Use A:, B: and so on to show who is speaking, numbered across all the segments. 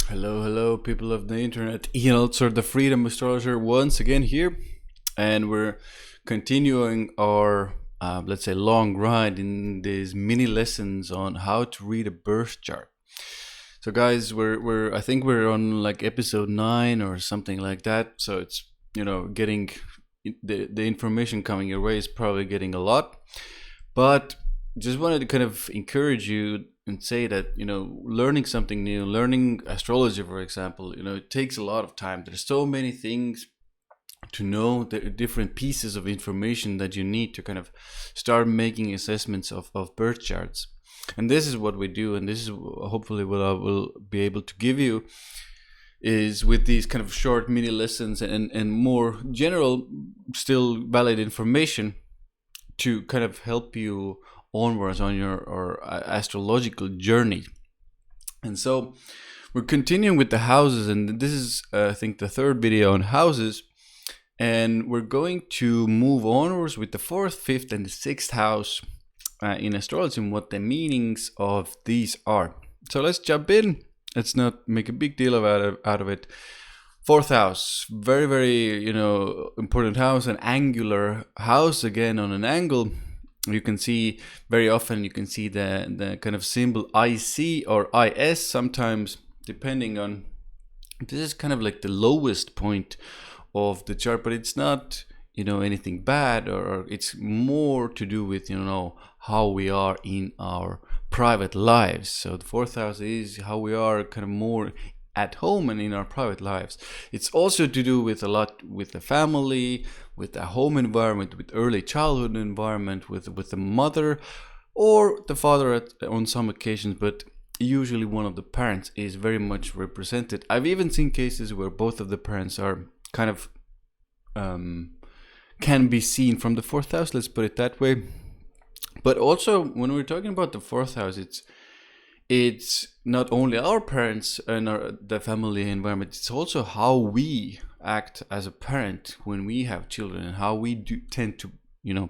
A: Hello, hello, people of the internet. Ian Altosaar, the Freedom Astrologer, once again here, and we're continuing our, let's say, long ride in these mini lessons on how to read a birth chart. So, guys, I think we're on like episode 9 or something like that. So it's getting the information coming your way is probably getting a lot, but just wanted to kind of encourage you and say that learning something new, learning astrology, for example, it takes a lot of time. There's so many things to know, the different pieces of information that you need to kind of start making assessments of birth charts. And this is what we do, and this is hopefully what I will be able to give you, is with these kind of short mini lessons and more general, still valid information to kind of help you onwards on your astrological journey. And so we're continuing with the houses, and this is I think the third video on houses, and we're going to move onwards with the 4th, 5th and the 6th house in astrology and what the meanings of these are. So let's jump in. Let's not make a big deal out of it. 4th house, very, very important house, an angular house, again on an angle. You can see very often the kind of symbol IC or IS sometimes, depending on, this is kind of like the lowest point of the chart, but it's not anything bad, or it's more to do with how we are in our private lives. So the 4th house is how we are kind of more at home and in our private lives. It's also to do with a lot with the family, with the home environment, with early childhood environment, with the mother or the father on some occasions, but usually one of the parents is very much represented. I've even seen cases where both of the parents are kind of can be seen from the 4th house, let's put it that way. But also when we're talking about the 4th house, it's not only our parents and the family environment, it's also how we act as a parent when we have children and how we tend to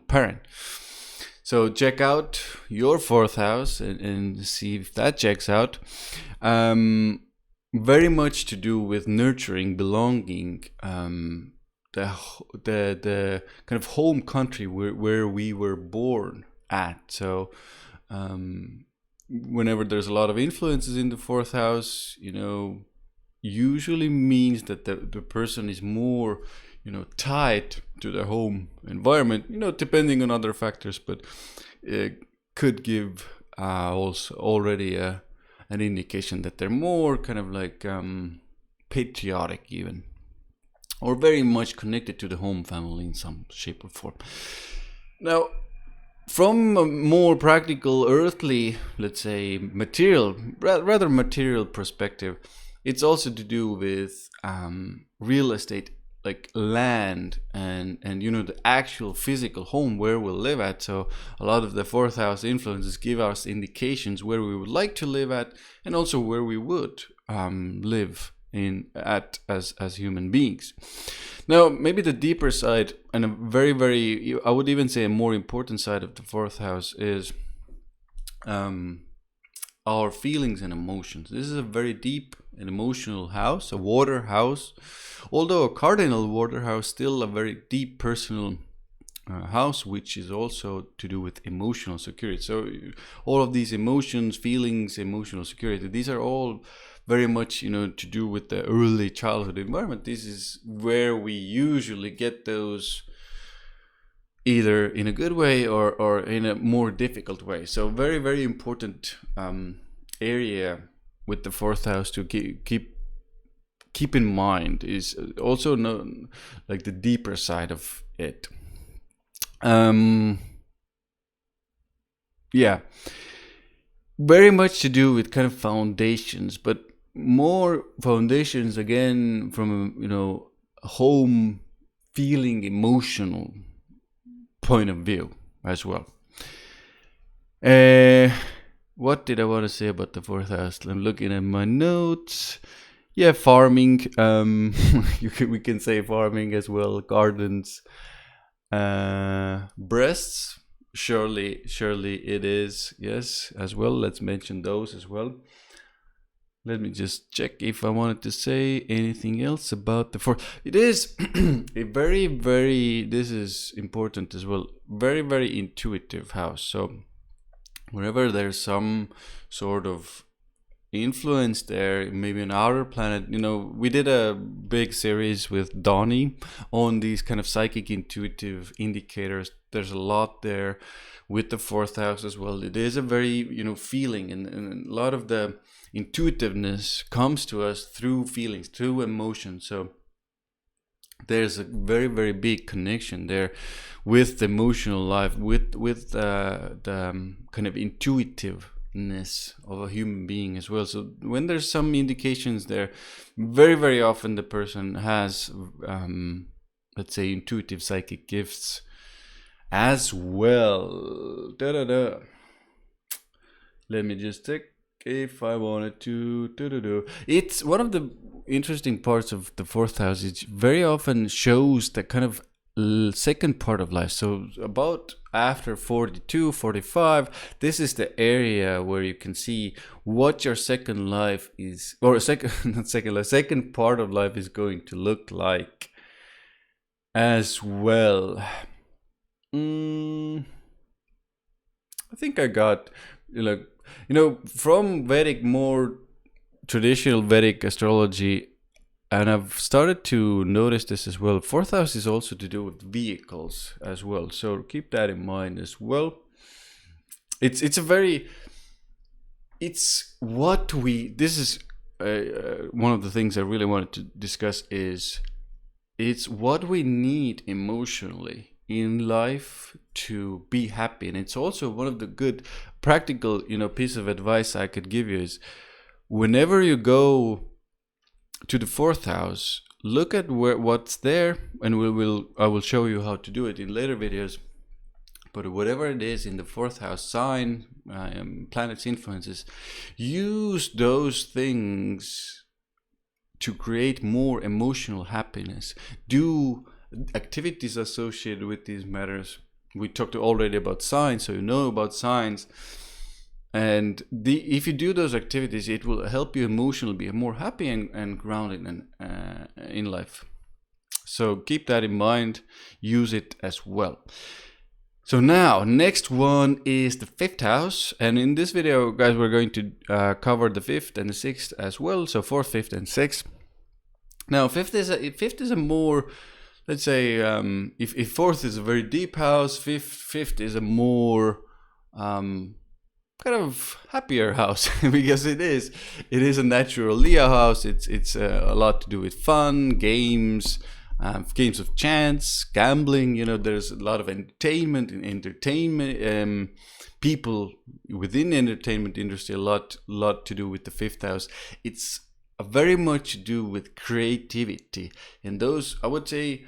A: parent. So check out your 4th house and see if that checks out. Very much to do with nurturing, belonging, the kind of home country where we were born at. So whenever there's a lot of influences in the 4th house, usually means that the person is more, tied to their home environment, depending on other factors, but it could give also already an indication that they're more kind of like patriotic even, or very much connected to the home family in some shape or form. Now, from a more practical, earthly, let's say rather material perspective, it's also to do with real estate, like land and the actual physical home where we'll live at. So a lot of the 4th house influences give us indications where we would like to live at, and also where we would live as human beings. Now, maybe the deeper side, and a very, very, I would even say a more important side of the 4th house, is our feelings and emotions. This is a very deep and emotional house, a water house. Although a cardinal water house, still a very deep personal house, which is also to do with emotional security. So all of these emotions, feelings, emotional security, these are all very much to do with the early childhood environment. This is where we usually get those, either in a good way or in a more difficult way. So very, very important area with the 4th house to keep in mind, is also known like the deeper side of it. Very much to do with kind of foundations, but more foundations again from home feeling, emotional point of view as well. What did I want to say about the 4th house? I'm looking at my notes. Yeah, farming. We can say farming as well. Gardens, breasts. Surely it is. Yes, as well. Let's mention those as well. Let me just check if I wanted to say anything else about the fourth. It is a very, very, this is important as well, very, very intuitive house. So wherever there's some sort of influence there, maybe an outer planet, we did a big series with Donnie on these kind of psychic intuitive indicators. There's a lot there with the fourth house as well. It is a very, feeling, and a lot of the intuitiveness comes to us through feelings, through emotion. So there's a very, very big connection there with the emotional life, with the kind of intuitiveness of a human being as well. So when there's some indications there, very, very often the person has, let's say, intuitive psychic gifts as well. Let me just check if I wanted to. It's one of the interesting parts of the fourth house. It very often shows the kind of second part of life. So about after 42, 45, this is the area where you can see what your second life is, or second part of life is going to look like as well. I think I got, from Vedic, more traditional Vedic astrology, and I've started to notice this as well. Fourth house is also to do with vehicles as well, so keep that in mind as well. This is one of the things I really wanted to discuss is it's what we need emotionally in life to be happy. And it's also one of the good practical piece of advice I could give you is whenever you go to the fourth house, look at what's there, and I will show you how to do it in later videos. But whatever it is in the fourth house sign, planets, influences, use those things to create more emotional happiness. Do activities associated with these matters. We talked already about signs, so you know about signs. And if you do those activities, it will help you emotionally be more happy and grounded in life. So keep that in mind. Use it as well. So now, next one is the fifth house. And in this video, guys, we're going to cover the fifth and the sixth as well. So fourth, fifth, and sixth. Now, fifth is a more, let's say, if fourth is a very deep house, fifth is a more kind of happier house because it is a natural Leo house. It's a lot to do with fun, games of chance, gambling. There's a lot of entertainment people within the entertainment industry. A lot to do with the fifth house. It's very much to do with creativity, and those, I would say,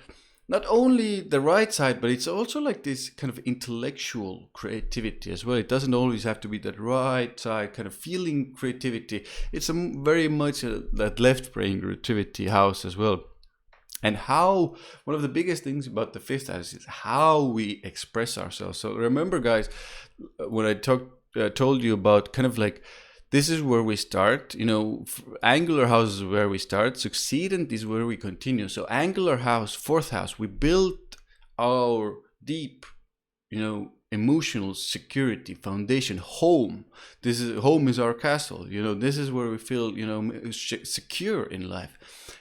A: not only the right side, but it's also like this kind of intellectual creativity as well. It doesn't always have to be that right side kind of feeling creativity. It's very much that left brain creativity house as well. And one of the biggest things about the fifth house is how we express ourselves. So remember, guys, when I told you about kind of like, this is where we start, angular house is where we start, succedent is where we continue. So angular house, fourth house, we build our deep, emotional security foundation, home. Home is our castle. This is where we feel, secure in life.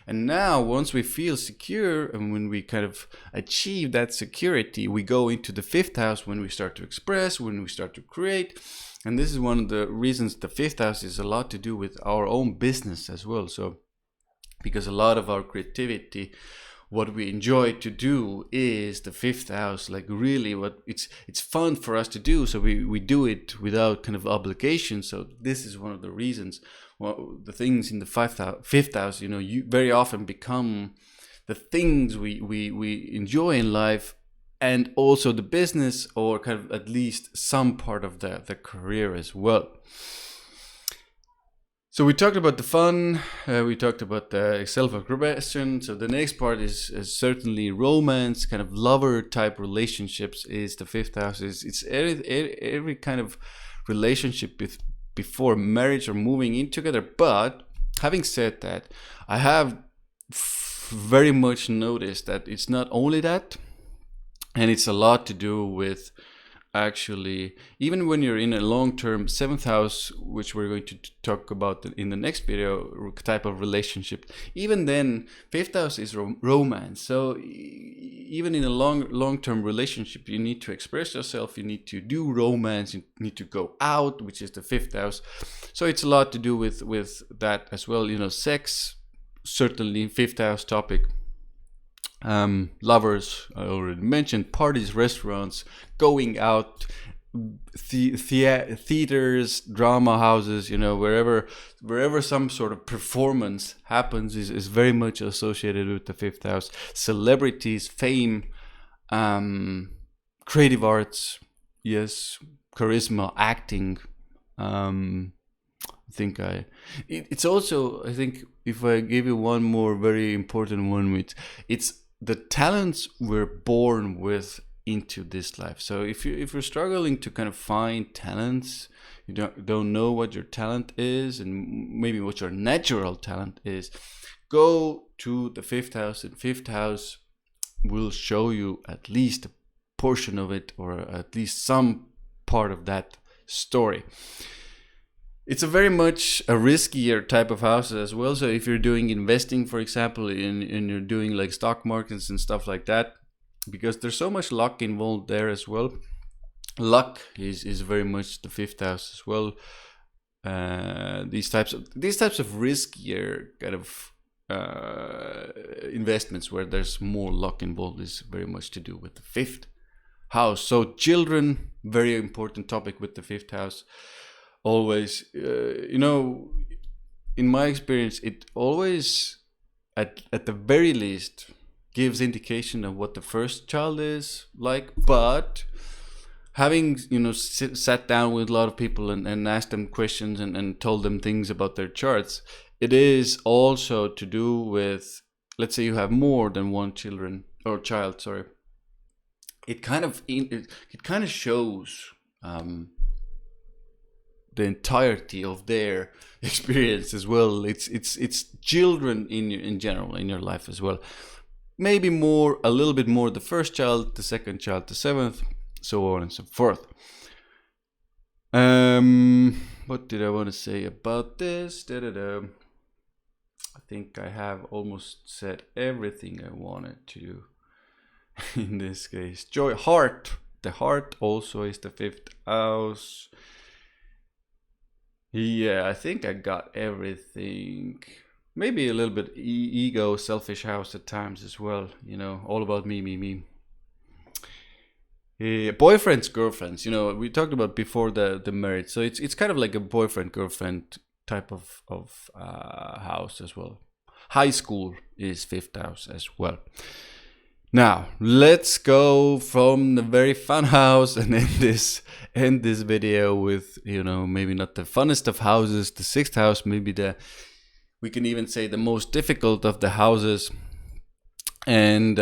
A: And now once we feel secure, and when we kind of achieve that security, we go into the fifth house when we start to express, when we start to create. And this is one of the reasons the fifth house is a lot to do with our own business as well. So, because a lot of our creativity, what we enjoy to do is the fifth house, like really what it's fun for us to do. So we do it without kind of obligation. So this is one of the reasons. Well, the things in the fifth house, you very often become the things we enjoy in life, and also the business, or kind of at least some part of the career as well. So we talked about the fun, we talked about the self-expression. So the next part is certainly romance, kind of lover type relationships is the fifth house. It's every kind of relationship before marriage or moving in together, but having said that, I have very much noticed that it's not only that, and it's a lot to do with actually, even when you're in a long-term 7th house, which we're going to talk about in the next video, type of relationship, even then 5th house is romance. So even in a long-term relationship, you need to express yourself, you need to do romance, you need to go out, which is the 5th house. So it's a lot to do with that as well. Sex, certainly 5th house topic. Lovers, I already mentioned, parties, restaurants, going out, theaters, drama houses, wherever some sort of performance happens is very much associated with the 5th house. Celebrities, fame, creative arts, yes, charisma, acting. It's also, I think, if I give you one more very important one, it's the talents we're born with into this life. So if you're struggling to kind of find talents, you don't know what your talent is and maybe what your natural talent is, go to the 5th house, and 5th house will show you at least a portion of it, or at least some part of that story. It's a very much a riskier type of house as well. So if you're doing investing, for example, and you're doing like stock markets and stuff like that, because there's so much luck involved there as well. Luck is very much the 5th house as well. These types of riskier kind of investments where there's more luck involved is very much to do with the 5th house. So children, very important topic with the 5th house. Always, in my experience, it always, at the very least, gives indication of what the first child is like. But having, sat down with a lot of people and asked them questions and told them things about their charts, it is also to do with, let's say you have more than one child. It kind of shows the entirety of their experience as well. It's children in general in your life as well. Maybe a little bit more the first child, the second child, the 7th, so on and so forth. What did I want to say about this? I think I have almost said everything I wanted to in this case. Joy, heart. The heart also is the 5th house. Yeah, I think I got everything. Maybe a little bit ego, selfish house at times as well. All about me. Boyfriends, girlfriends. We talked about before the marriage. So it's kind of like a boyfriend, girlfriend type of house as well. High school is 5th house as well. Now, let's go from the very fun house and end this video with, maybe not the funnest of houses, the 6th house, maybe we can even say the most difficult of the houses. And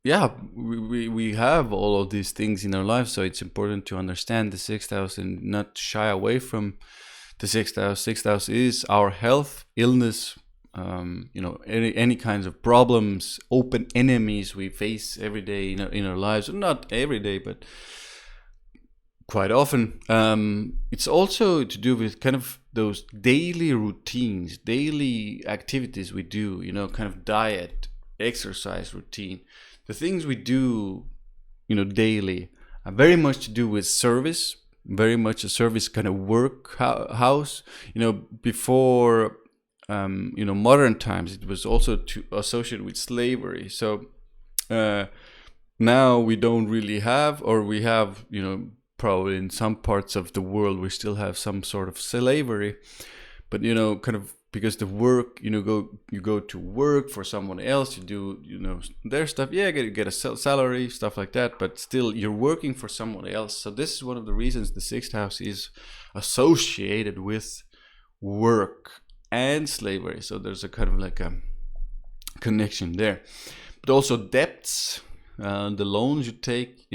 A: we have all of these things in our life, so it's important to understand the 6th house and not shy away from the 6th house. 6th house is our health, illness, any kinds of problems, open enemies we face every day in our lives. Not every day, but quite often. It's also to do with kind of those daily routines, daily activities we do, kind of diet, exercise routine. The things we do, daily are very much to do with service, very much a service kind of work house. Before modern times, it was also associated with slavery. So now we don't really have, or we have, probably in some parts of the world we still have some sort of slavery, but kind of because the work, you go to work for someone else, you do their stuff, get a salary, stuff like that, but still you're working for someone else. So this is one of the reasons the 6th house is associated with work and slavery. So there's a kind of like a connection there. But also debts, the loans you take,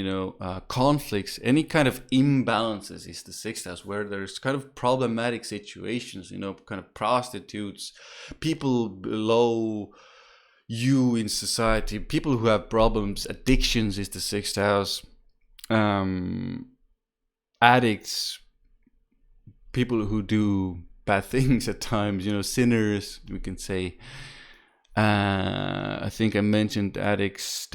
A: conflicts, any kind of imbalances is the sixth house, where there's kind of problematic situations, kind of prostitutes, people below you in society, people who have problems, addictions is the sixth house, addicts, people who do bad things at times, sinners, we can say. I think I mentioned addicts,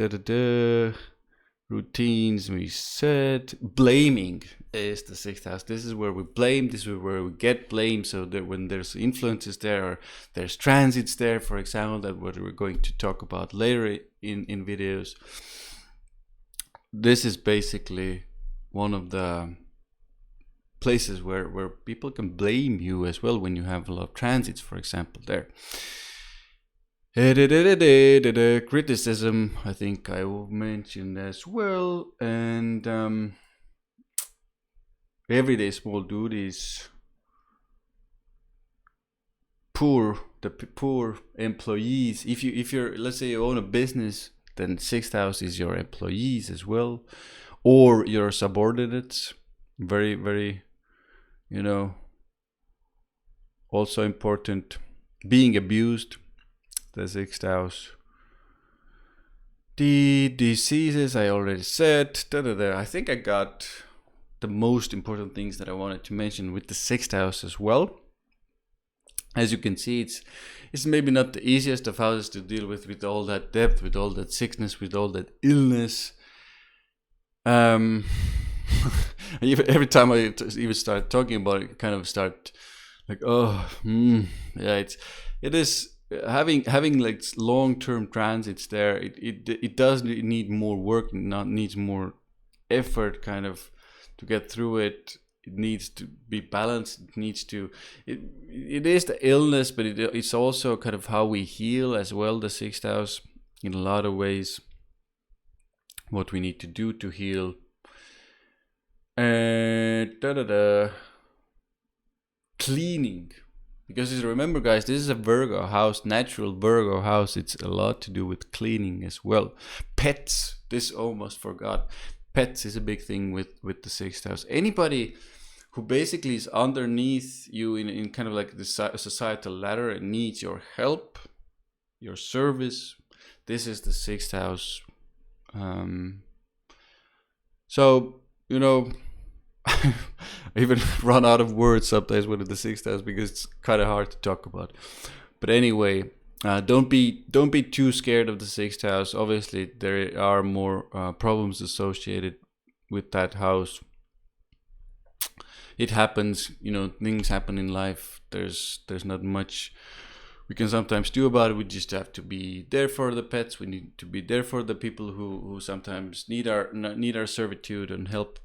A: routines, we said. Blaming is the sixth house. This is where we blame, this is where we get blamed. So that when there's influences there, or there's transits there, for example, that what we're going to talk about later in videos. This is basically one of the places where people can blame you as well when you have a lot of transits, for example, there. Criticism, I think I will mention as well, and everyday small duties, the poor employees. If you're, let's say you own a business, then sixth house is your employees as well, or your subordinates. Very, very, also important. Being abused, the sixth house. The diseases I already said. I think I got the most important things that I wanted to mention with the sixth house as well. As you can see, it's maybe not the easiest of houses to deal with all that depth, with all that sickness, with all that illness. Every time I even start talking about it, kind of start like, it is having like long-term transits there. It does need more work, needs more effort, kind of, to get through it. It needs to be balanced. It is the illness, but it's also kind of how we heal as well, the sixth house, in a lot of ways, what we need to do to heal. Cleaning, because remember guys, this is a Virgo house, natural Virgo house. It's a lot to do with cleaning as well. Pets, this almost forgot. Pets is a big thing with the sixth house. Anybody who basically is underneath you in kind of like the societal ladder and needs your help, your service, this is the sixth house. So, I even run out of words sometimes when the sixth house, because it's kind of hard to talk about. But anyway, don't be too scared of the sixth house. Obviously, there are more problems associated with that house. It happens, things happen in life. There's not much we can sometimes do about it. We just have to be there for the pets. We need to be there for the people who sometimes need our servitude and help.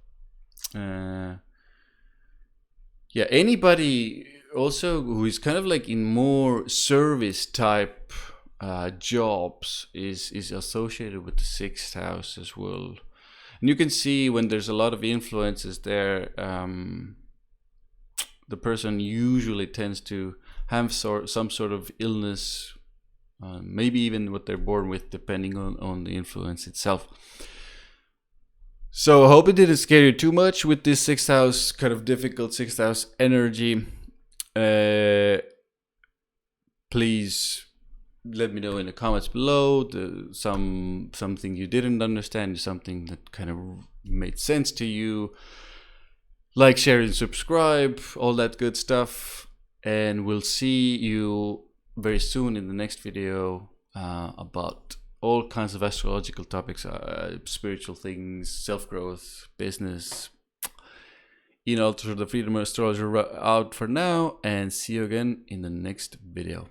A: Anybody also who is kind of like in more service type jobs is associated with the sixth house as well. And you can see when there's a lot of influences there, the person usually tends to have some sort of illness, maybe even what they're born with, depending on the influence itself. So I hope it didn't scare you too much with this sixth house, kind of difficult sixth house energy. Please let me know in the comments below something you didn't understand, something that kind of made sense to you. Like, share, and subscribe, all that good stuff. And we'll see you very soon in the next video about all kinds of astrological topics, spiritual things, self-growth, business. Ian Altosaar, the Freedom Astrologer, out for now, and see you again in the next video.